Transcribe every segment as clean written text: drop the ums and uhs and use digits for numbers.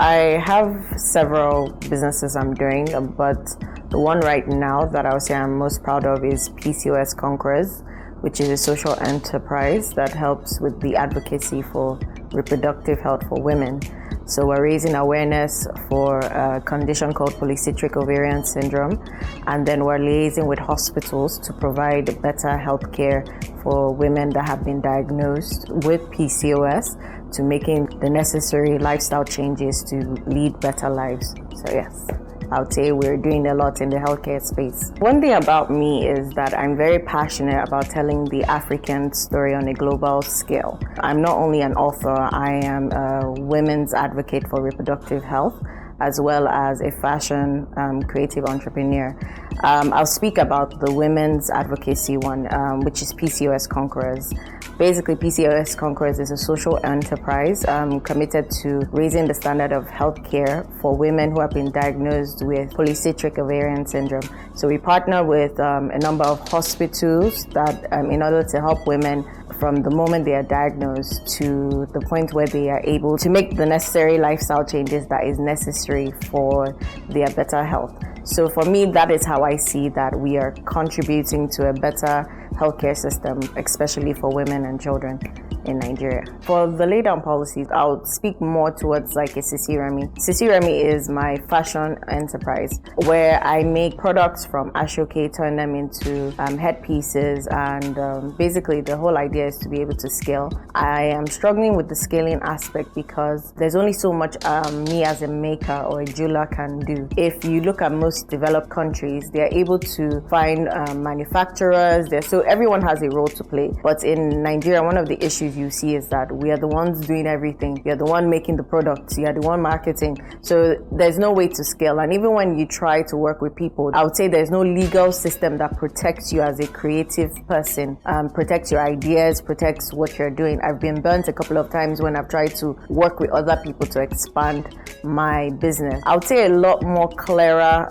I have several businesses I'm doing, but the one right now that I would say I'm most proud of is PCOS Conquerors, which is a social enterprise that helps with the advocacy for reproductive health for women. So we're raising awareness for a condition called polycystic ovarian syndrome, and then we're liaising with hospitals to provide better health care for women that have been diagnosed with PCOS, to making the necessary lifestyle changes to lead better lives. So yes, I would say we're doing a lot in the healthcare space. One thing about me is that I'm very passionate about telling the African story on a global scale. I'm not only an author, I am a women's advocate for reproductive health, as well as a fashion creative entrepreneur. I'll speak about the women's advocacy one, which is PCOS Conquerors. Basically, PCOS Conquerors is a social enterprise committed to raising the standard of healthcare for women who have been diagnosed with polycystic ovarian syndrome. So we partner with a number of hospitals that, in order to help women from the moment they are diagnosed to the point where they are able to make the necessary lifestyle changes that is necessary for their better health. So for me, that is how I see that we are contributing to a better healthcare system, especially for women and children in Nigeria. For the lay down policies, I'll speak more towards like a Sisi Remi. Sisi Remi is my fashion enterprise where I make products from ashoke, turn them into headpieces, and basically the whole idea is to be able to scale. I am struggling with the scaling aspect because there's only so much me as a maker or a jeweler can do. If you look at most developed countries, they're able to find manufacturers, so everyone has a role to play. But in Nigeria, one of the issues you see is that we are the ones doing everything. You're the one making the products, you're the one marketing. So there's no way to scale. And even when you try to work with people, I would say there's no legal system that protects you as a creative person, protects your ideas, protects what you're doing. I've been burnt a couple of times when I've tried to work with other people to expand my business. I would say a lot more clearer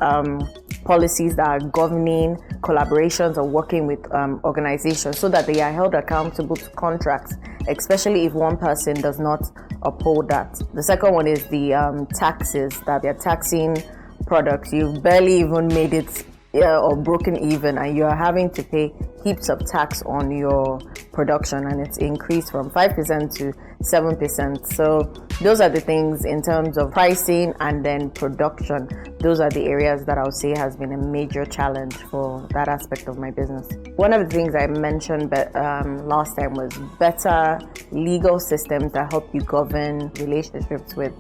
policies that are governing collaborations or working with organizations so that they are held accountable to contracts, especially if one person does not uphold that. The second one is the taxes, that they're taxing products. You've barely even made it or broken even, and you're having to pay heaps of tax on your production, and it's increased from 5% to 7%. So those are the things in terms of pricing and then production. Those are the areas that I would say has been a major challenge for that aspect of my business. One of the things I mentioned last time was better legal systems that help you govern relationships with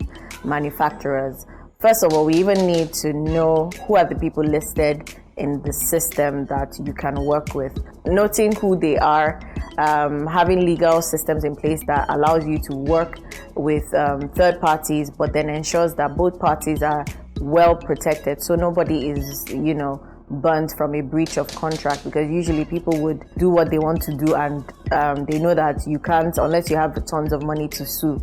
manufacturers. First of all, we even need to know who are the people listed in the system that you can work with. Noting who they are, having legal systems in place that allows you to work with third parties, but then ensures that both parties are well protected, so nobody is, burnt from a breach of contract, because usually people would do what they want to do, and they know that you can't, unless you have tons of money to sue.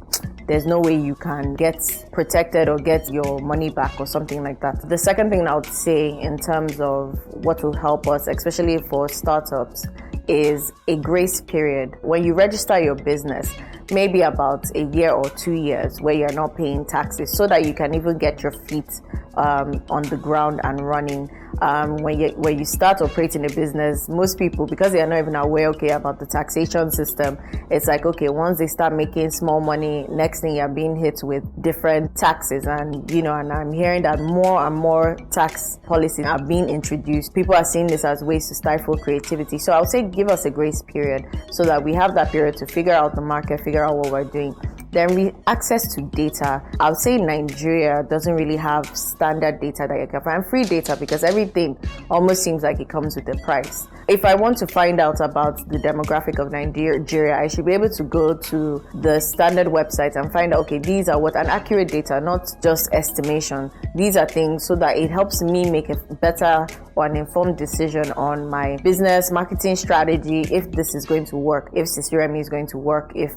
There's no way you can get protected or get your money back or something like that. The second thing I would say in terms of what will help us, especially for startups, is a grace period. When you register your business, maybe about a year or 2 years where you're not paying taxes, so that you can even get your feet on the ground and running. When you start operating a business, most people, because they are not even aware about the taxation system, it's like, once they start making small money, next thing you're being hit with different taxes. And I'm hearing that more and more tax policies are being introduced. People are seeing this as ways to stifle creativity. So I would say give us a grace period so that we have that period to figure out the market, figure out what we're doing. Then access to data. I would say Nigeria doesn't really have standard data that you can find, free data, because everything almost seems like it comes with a price. If I want to find out about the demographic of Nigeria, I should be able to go to the standard website and find out, these are what an accurate data, not just estimation. These are things so that it helps me make a better or an informed decision on my business marketing strategy, if this is going to work, if Sisi Remi is going to work, if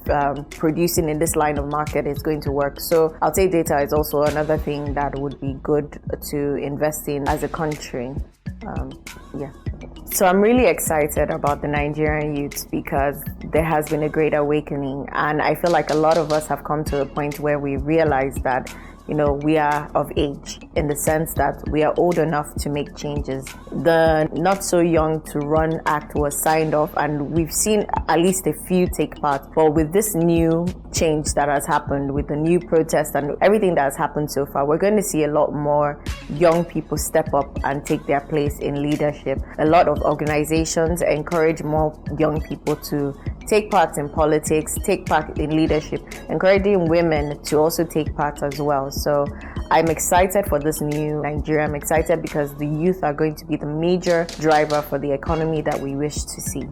producing in this line of market is going to work. So I'll say data is also another thing that would be good to invest in as a country. So I'm really excited about the Nigerian youth because there has been a great awakening, and I feel like a lot of us have come to a point where we realize that we are of age in the sense that we are old enough to make changes. The not so young to run act was signed off, and we've seen at least a few take part. But with this new change that has happened, with the new protest and everything that has happened so far, we're going to see a lot more young people step up and take their place in leadership. A lot of organizations encourage more young people to take part in politics, take part in leadership, encouraging women to also take part as well. So I'm excited for this new Nigeria. I'm excited because the youth are going to be the major driver for the economy that we wish to see.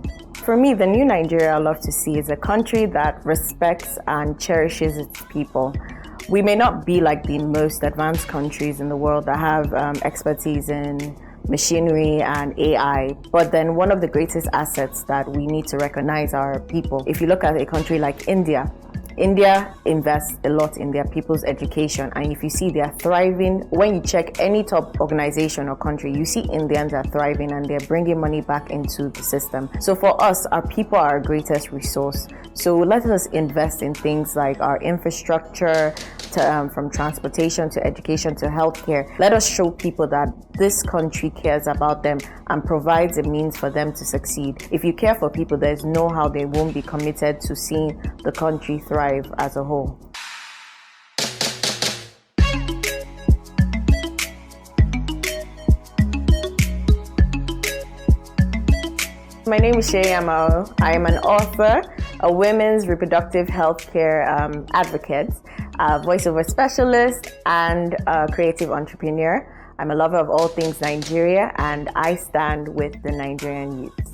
For me, the new Nigeria I love to see is a country that respects and cherishes its people. We may not be like the most advanced countries in the world that have expertise in machinery and AI, but then one of the greatest assets that we need to recognize are people. If you look at a country like India invests a lot in their people's education, and if you see they are thriving, when you check any top organization or country, you see Indians are thriving and they're bringing money back into the system. So for us, our people are our greatest resource. So let us invest in things like our infrastructure, from transportation to education to healthcare. Let us show people that this country cares about them and provides a means for them to succeed. If you care for people, there's no how they won't be committed to seeing the country thrive as a whole. My name is Seyi Amao. I am an author, a women's reproductive healthcare advocate, a voiceover specialist, and a creative entrepreneur. I'm a lover of all things Nigeria, and I stand with the Nigerian youth.